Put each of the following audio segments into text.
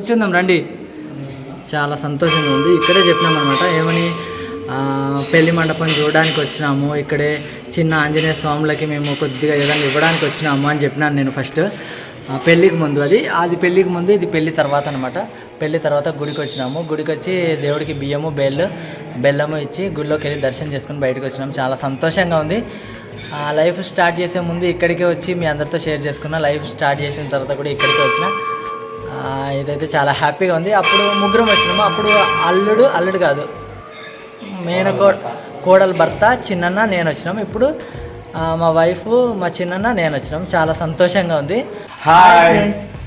కూర్చుందాం రండి. చాలా సంతోషంగా ఉంది. ఇక్కడే చెప్పినాం అనమాట ఏమని పెళ్లి మండపం చూడడానికి వచ్చినాము, ఇక్కడే చిన్న ఆంజనేయ స్వాములకి మేము కొద్దిగా ఏదైనా ఇవ్వడానికి వచ్చినాము అని చెప్పినాను నేను ఫస్ట్. పెళ్ళికి ముందు అది పెళ్ళికి ముందు, ఇది పెళ్ళి తర్వాత అనమాట. పెళ్ళి తర్వాత గుడికి వచ్చినాము. గుడికి వచ్చి దేవుడికి బియ్యము బెల్లము ఇచ్చి గుడిలోకి వెళ్ళి దర్శనం చేసుకుని బయటకు వచ్చినాము. చాలా సంతోషంగా ఉంది. లైఫ్ స్టార్ట్ చేసే ముందు ఇక్కడికే వచ్చి మీ అందరితో షేర్ చేసుకున్నా. లైఫ్ స్టార్ట్ చేసిన తర్వాత కూడా ఇక్కడికే వచ్చిన. ఇదైతే చాలా హ్యాపీగా ఉంది. అప్పుడు ముగ్గురం వచ్చినాము. అప్పుడు అల్లుడు కాదు, కోడలు భర్త, చిన్నన్న, నేను వచ్చినాము. ఇప్పుడు మా వైఫ్, మా చిన్నన్న, నేను వచ్చినాం. చాలా సంతోషంగా ఉంది.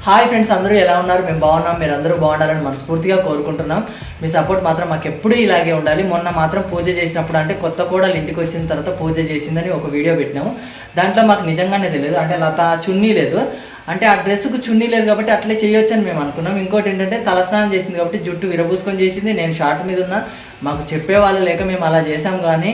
హాయ్ ఫ్రెండ్స్, అందరూ ఎలా ఉన్నారు? మేము బాగున్నాం. మీరు అందరూ బాగుండాలని మనస్ఫూర్తిగా కోరుకుంటున్నాం. మీ సపోర్ట్ మాత్రం మాకు ఎప్పుడూ ఇలాగే ఉండాలి. మొన్న మాత్రం పూజ చేసినప్పుడు, అంటే కొత్త కోడలు ఇంటికి వచ్చిన తర్వాత పూజ చేసిందని ఒక వీడియో పెట్టినాము. దాంట్లో మాకు నిజంగానే తెలియదు, అంటే లత చున్నీ లేదు, అంటే ఆ డ్రెస్సుకు చున్నీ లేదు కాబట్టి అట్లే చేయొచ్చు అని మేము అనుకున్నాం. ఇంకోటి ఏంటంటే తలస్నానం చేసింది కాబట్టి జుట్టు విరబూసుకొని చేసింది. నేను షార్ట్ మీద ఉన్నా, మాకు చెప్పేవాళ్ళు లేక మేము అలా చేసాం, కానీ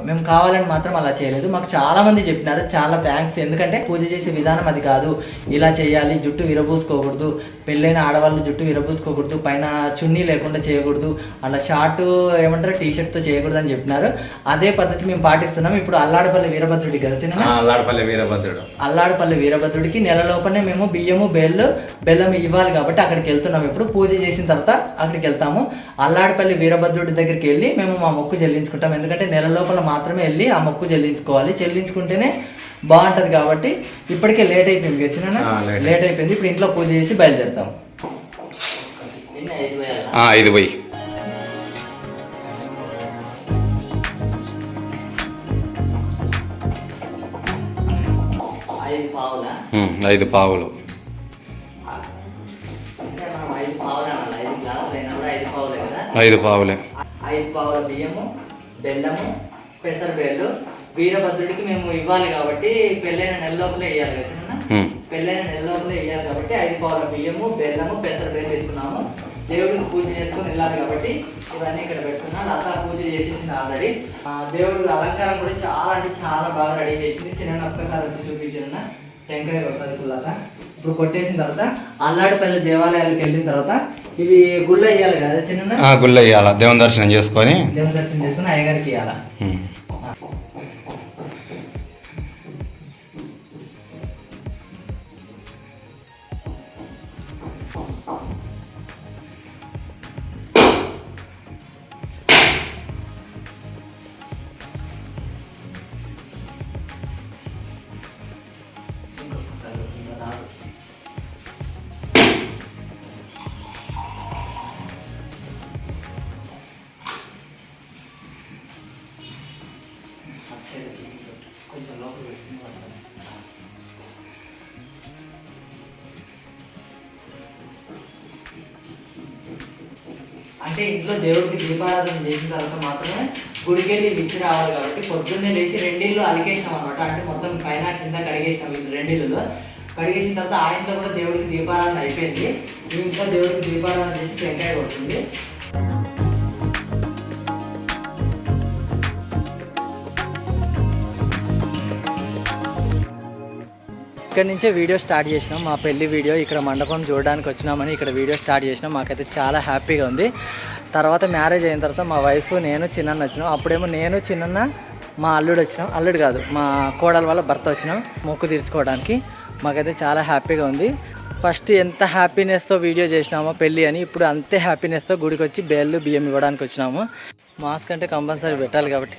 మేము కావాలని మాత్రం అలా చేయలేదు. మాకు చాలామంది చెప్పినారు, చాలా థ్యాంక్స్. ఎందుకంటే పూజ చేసే విధానం అది కాదు, ఇలా చేయాలి, జుట్టు విరబూసుకోకూడదు, పెళ్ళైన ఆడవాళ్ళు జుట్టు విరబూసుకోకూడదు, పైన చున్నీ లేకుండా చేయకూడదు, అలా షార్ట్ ఏమంటారు టీషర్ట్తో చేయకూడదు అని చెప్పినారు. అదే పద్ధతి మేము పాటిస్తున్నాం. ఇప్పుడు అల్లాడపల్లి వీరభద్రుడికి కదా చిన్న అల్లాడపల్లి వీరభద్రుడికి నెల లోపలనే మేము బియ్యము బెల్లం ఇవ్వాలి కాబట్టి అక్కడికి వెళ్తున్నాం. ఇప్పుడు పూజ చేసిన తర్వాత అక్కడికి వెళ్తాము. అల్లాడపల్లి వీరభద్రుడి దగ్గరికి వెళ్ళి మేము మా మొక్కు చెల్లించుకుంటాం. ఎందుకంటే నెల లోపల మాత్రమే వెళ్ళి ఆ మొక్కు చెల్లించుకోవాలి, చెల్లించుకుంటేనే బాగుంటుంది. కాబట్టి ఇప్పటికే లేట్ అయిపోయింది వచ్చిన లేట్ అయిపోయింది. ఇప్పుడు ఇంట్లో పూజ చేసి బయలుదేరుతాం. 5 పోయి 5 పావులు 5 పావులే 5 పావుల బియ్యము, బెల్లము, పెసరబేళ్ళు వీరభద్రుడికి మేము ఇవ్వాలి కాబట్టి పెళ్ళైన నెల లోపలే వేయాలి కదా చిన్న. పెళ్ళైన నెల లోపలే వేయాలి కాబట్టి 5 పావుల బియ్యము, బెల్లము, పెసరబేళ్ళు వేసుకున్నాము. దేవుడికి పూజ చేసుకుని వెళ్ళాలి కాబట్టి ఇవన్నీ ఇక్కడ పెట్టుకున్నాను. లత పూజ చేసేసింది ఆల్రెడీ. దేవుడు అలంకారం కూడా చాలా అంటే చాలా బాగా రెడీ చేసింది. చిన్న ఒక్కసారి వచ్చి చూపించిన టెంకాయ కొడుతుంది ఇప్పుడు లత. ఇప్పుడు కొట్టేసిన తర్వాత అల్లాడపల్లి దేవాలయాలకు వెళ్ళిన తర్వాత ఇవి గుళ్ళ వేయాలి కదా చిన్న, గుళ్ళ వేయాలి. దేవుని దర్శనం చేసుకొని అయ్యగారికి ఇవ్వాలి. అంటే ఇంట్లో దేవుడికి దీపారాధన చేసిన తర్వాత మాత్రమే గుడికి వెళ్ళి ఇచ్చి రావాలి కాబట్టి పొద్దున్నే లేచి 2 ఇళ్ళు అలికేసినాం అనమాట. అంటే మొత్తం పైన కింద కడిగేసినాం. 2 ఇళ్ళు కడిగేసిన తర్వాత ఆ ఇంట్లో కూడా దేవుడికి దీపారాధన అయిపోయింది. ఈ ఇంట్లో దేవుడికి దీపారాధన చేసి టెంకాయ కొడుతుంది. ఇక్కడ నుంచే వీడియో స్టార్ట్ చేసినాం. మా పెళ్లి వీడియో ఇక్కడ మండపం చూడడానికి వచ్చినామని ఇక్కడ వీడియో స్టార్ట్ చేసినాం. మాకైతే చాలా హ్యాపీగా ఉంది. తర్వాత మ్యారేజ్ అయిన తర్వాత మా వైఫ్, నేను, చిన్నన్న వచ్చినాం. అప్పుడేమో నేను, చిన్నన్న, మా అల్లుడు వచ్చినాం. అల్లుడు కాదు, మా కోడల వాళ్ళ భర్త వచ్చినాం మొక్కు తీర్చుకోవడానికి. మాకైతే చాలా హ్యాపీగా ఉంది. ఫస్ట్ ఎంత హ్యాపీనెస్తో వీడియో చేసినామో పెళ్ళి అని, ఇప్పుడు అంతే హ్యాపీనెస్తో గుడికి వచ్చి బేళ్ళు బియ్యం ఇవ్వడానికి వచ్చినాము. మాస్క్ అంటే కంపల్సరీ పెట్టాలి కాబట్టి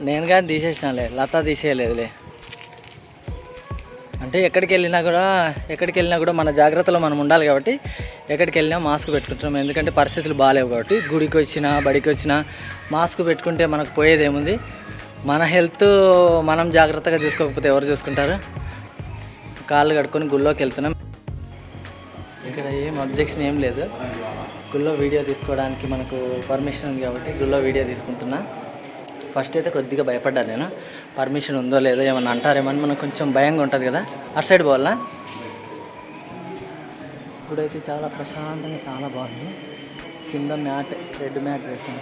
నేను కానీ తీసేసినాలే, లత తీసేయలేదులే. అంటే ఎక్కడికి వెళ్ళినా కూడా మన జాగ్రత్తలో మనం ఉండాలి కాబట్టి ఎక్కడికి వెళ్ళినా మాస్క్ పెట్టుకుంటున్నాం. ఎందుకంటే పరిస్థితులు బాగాలేవు కాబట్టి గుడికి వచ్చినా బడికి వచ్చినా మాస్క్ పెట్టుకుంటే మనకు పోయేదేముంది. మన హెల్త్ మనం జాగ్రత్తగా చూసుకోకపోతే ఎవరు చూసుకుంటారు. కాళ్ళు కడుక్కొని గుళ్ళోకి వెళ్తున్నాం. ఇక్కడ ఏం అబ్జెక్షన్ ఏం లేదు. గుళ్ళో వీడియో తీసుకోవడానికి మనకు పర్మిషన్ ఉంది కాబట్టి గుళ్ళో వీడియో తీసుకుంటున్నా. ఫస్ట్ అయితే కొద్దిగా భయపడ్డాను నేను, పర్మిషన్ ఉందో లేదో ఏమన్నా అంటారేమో అని మనకు కొంచెం భయంగా ఉంటుంది కదా. అటు సైడ్ పోవాలా. ఇప్పుడైతే చాలా ప్రశాంతంగా చాలా బాగుంది. కింద మ్యాట్, రెడ్ మ్యాట్ వేసాను.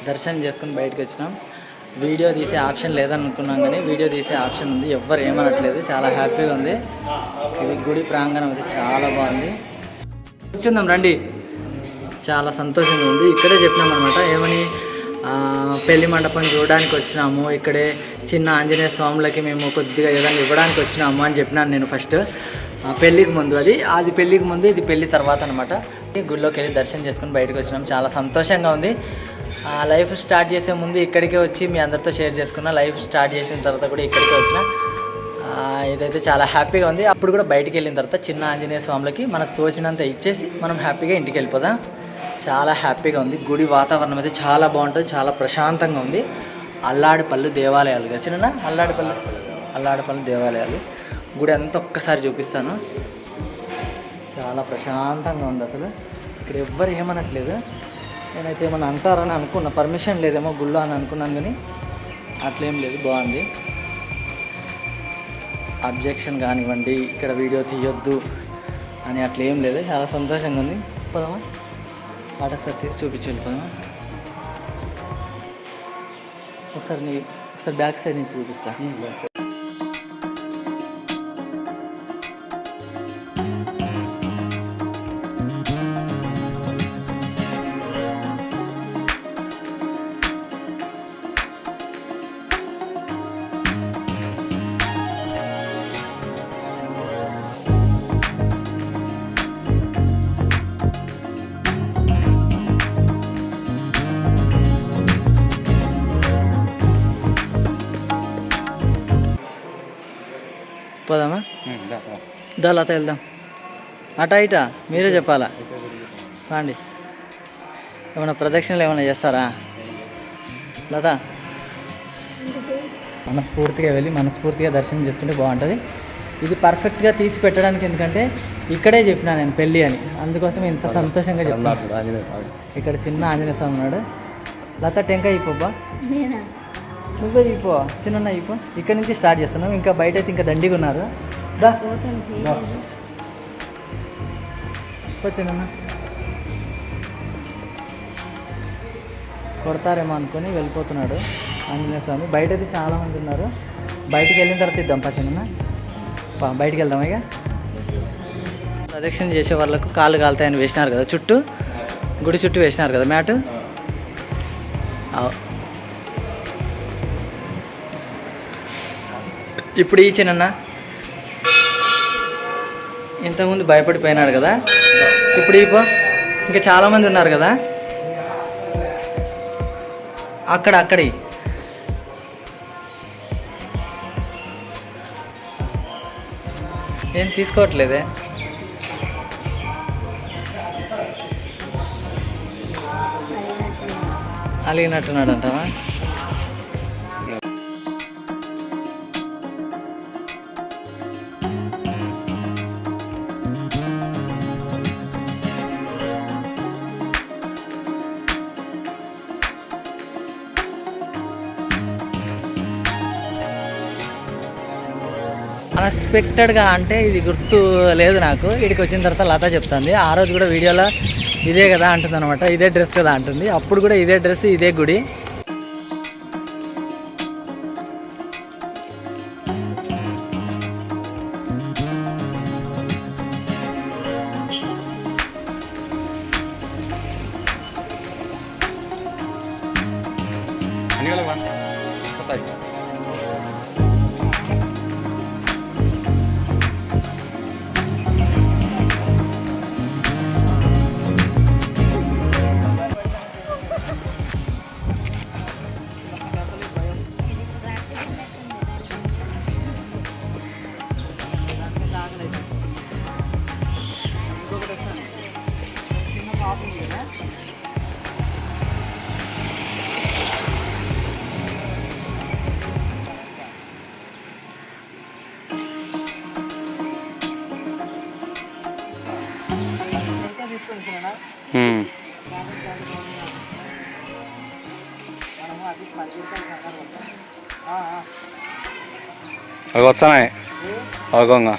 దర్శనం చేసుకుని బయటకు వచ్చినాం. వీడియో తీసే ఆప్షన్ లేదనుకున్నాం కానీ వీడియో తీసే ఆప్షన్ ఉంది. ఎవ్వరు ఏమనట్లేదు, చాలా హ్యాపీగా ఉంది. ఇది గుడి ప్రాంగణం అయితే చాలా బాగుంది. కూర్చుందాం రండి. చాలా సంతోషంగా ఉంది. ఇక్కడే చెప్పినాం అనమాట, ఏమని పెళ్లి మండపం చూడడానికి వచ్చినాము, ఇక్కడే చిన్న ఆంజనేయ స్వాములకి మేము కొద్దిగా ఏదైనా ఇవ్వడానికి వచ్చినాము అని చెప్పినాను నేను ఫస్ట్. పెళ్ళికి ముందు అది పెళ్ళికి ముందు, ఇది పెళ్ళి తర్వాత అనమాట. గుడిలోకి వెళ్ళి దర్శనం చేసుకుని బయటకు వచ్చినాం. చాలా సంతోషంగా ఉంది. లైఫ్ స్టార్ట్ చేసే ముందు ఇక్కడికే వచ్చి మీ అందరితో షేర్ చేసుకున్నా, లైఫ్ స్టార్ట్ చేసిన తర్వాత కూడా ఇక్కడికే వచ్చిన. ఇదైతే చాలా హ్యాపీగా ఉంది. అప్పుడు కూడా బయటికి వెళ్ళిన తర్వాత చిన్న ఆంజనేయ స్వాములకి మనకు తోచినంత ఇచ్చేసి మనం హ్యాపీగా ఇంటికి వెళ్ళిపోదాం. చాలా హ్యాపీగా ఉంది. గుడి వాతావరణం అయితే చాలా బాగుంటుంది, చాలా ప్రశాంతంగా ఉంది. అల్లాడిపల్లి దేవాలయాలు కదా చిన్న, అల్లాడిపల్లి దేవాలయాలు. గుడి అంతా ఒక్కసారి చూపిస్తాను. చాలా ప్రశాంతంగా ఉంది. అసలు ఇక్కడ ఎవ్వరు ఏమనట్లేదు. నేనైతే ఏమన్నా అంటారని అనుకున్నా, పర్మిషన్ లేదేమో గుళ్ళో అని అనుకున్నాను, కానీ అట్లేం లేదు, బాగుంది. అబ్జెక్షన్ కానివ్వండి, ఇక్కడ వీడియో తీయొద్దు అని అట్లేం లేదు. చాలా సంతోషంగా ఉంది. పోదామా ఆట ఒకసారి చూపించి వెళ్ళిపోదామా. ఒకసారి బ్యాక్ సైడ్ నుంచి చూపిస్తా. పోదామా, దా లత వెళ్దాం. అటా ఇటా మీరే చెప్పాలా. రండి. ఏమైనా ప్రదక్షిణలు ఏమైనా చేస్తారా లత? మనస్ఫూర్తిగా వెళ్ళి మనస్ఫూర్తిగా దర్శనం చేసుకుంటే బాగుంటుంది. ఇది పర్ఫెక్ట్గా తీసి పెట్టడానికి, ఎందుకంటే ఇక్కడే చెప్పినా నేను పెళ్ళి అని, అందుకోసం ఇంత సంతోషంగా చెప్తాను. ఇక్కడ చిన్న ఆంజనేయ స్వామి ఉన్నాడు. లత టెంకాయ అయిపోబ్బా, నువ్వే అయిపో, చిన్న అయిపో. ఇక్కడ నుంచి స్టార్ట్ చేస్తున్నాం. ఇంకా బయట అయితే ఇంకా దండిగా ఉన్నారు. దా చిన్న కొడతారేమో అనుకొని వెళ్ళిపోతున్నాడు ఆంజనేయ స్వామి. బయట అయితే చాలామంది ఉన్నారు. బయటికి వెళ్ళిన తర్వాత ఇద్దాం చిన్న, బయటికి వెళ్దాం. ఇక ప్రదక్షిణ చేసే వాళ్ళకు కాళ్ళు కాలుతాయని వేసినారు కదా, చుట్టూ గుడి చుట్టూ వేసినారు కదా మ్యాట్. ఇప్పుడు ఈ చిన్న ఇంతకుముందు భయపడిపోయినాడు కదా, ఇప్పుడు ఇంకా చాలామంది ఉన్నారు కదా అక్కడి ఏం తీసుకోవట్లేదే. అలిగినట్టున్నాడు అంటావా? అన్ఎక్స్పెక్టెడ్గా అంటే ఇది గుర్తు లేదు నాకు. ఇక్కడికి వచ్చిన తర్వాత లత చెప్తుంది, ఆ రోజు కూడా వీడియోలో ఇదే కదా అంటుంది అనమాట, ఇదే డ్రెస్ కదా అంటుంది. అప్పుడు కూడా ఇదే డ్రెస్, ఇదే గుడి. అవి వచ్చాయి అవగంగా.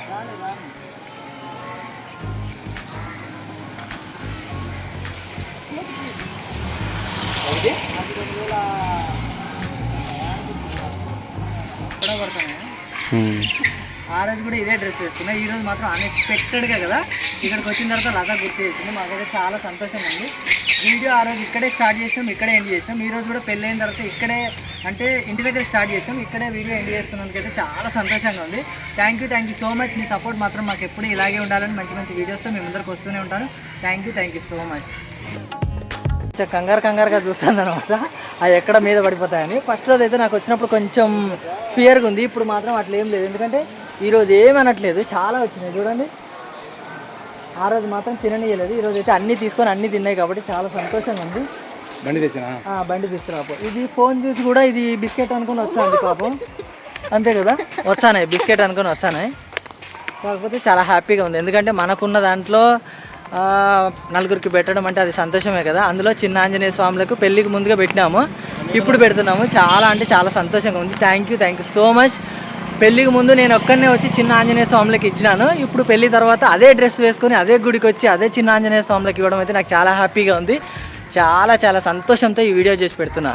ఆ రోజు కూడా ఇదే డ్రెస్ వేసుకున్నా. ఈ రోజు మాత్రం అన్ఎక్స్పెక్టెడ్గా కదా ఇక్కడికి వచ్చిన తర్వాత లత గుర్తు చేసింది. మాకైతే చాలా సంతోషంగా ఉంది. వీడియో ఆ రోజు ఇక్కడే స్టార్ట్ చేసినాం, ఇక్కడే ఎండ్ చేసినాం. ఈ రోజు కూడా పెళ్ళి అయిన తర్వాత ఇక్కడే అంటే ఇంటి దగ్గర స్టార్ట్ చేసినాం, ఇక్కడే వీడియో ఎండ్ చేస్తున్నందుకైతే చాలా సంతోషంగా ఉంది. Thank you so much. Me support మాత్రం మాకు ఎప్పుడు ఇలాగే ఉండాలని మంచి మంచి వీడియోస్తో మేము ముందరికి వస్తూనే ఉంటాను. Thank you so much. కంగారుగా చూస్తాను అనమాట, అవి ఎక్కడ మీద పడిపోతాయని. ఫస్ట్ రోజు అయితే నాకు వచ్చినప్పుడు కొంచెం ఫియర్గా ఉంది, ఇప్పుడు మాత్రం అట్లా ఏం లేదు. ఎందుకంటే ఈరోజు ఏమనట్లేదు, చాలా వచ్చినాయి చూడండి. ఆ రోజు మాత్రం తిననీయలేదు, ఈరోజు అయితే అన్నీ తీసుకొని అన్నీ తిన్నాయి కాబట్టి చాలా సంతోషంగా ఉంది. బండి తీసుకురాపో. ఇది ఫోన్ చూసి కూడా ఇది బిస్కెట్ అనుకుని వచ్చాను పాపం, అంతే కదా, వచ్చానాయి బిస్కెట్ అనుకుని వచ్చానాయి. కాకపోతే చాలా హ్యాపీగా ఉంది, ఎందుకంటే మనకున్న దాంట్లో నలుగురికి పెట్టడం అంటే అది సంతోషమే కదా. అందులో చిన్న ఆంజనేయ స్వాములకు పెళ్ళికి ముందుగా పెట్టినాము, ఇప్పుడు పెడుతున్నాము. చాలా అంటే చాలా సంతోషంగా ఉంది. Thank you so much. పెళ్ళికి ముందు నేను ఒక్కనే వచ్చి చిన్న ఆంజనేయ స్వాములకి ఇచ్చినాను, ఇప్పుడు పెళ్ళి తర్వాత అదే డ్రెస్ వేసుకొని అదే గుడికి వచ్చి అదే చిన్న ఆంజనేయ స్వాములకి ఇవ్వడం అయితే నాకు చాలా హ్యాపీగా ఉంది. చాలా సంతోషంతో ఈ వీడియో చేసి పెడుతున్నా.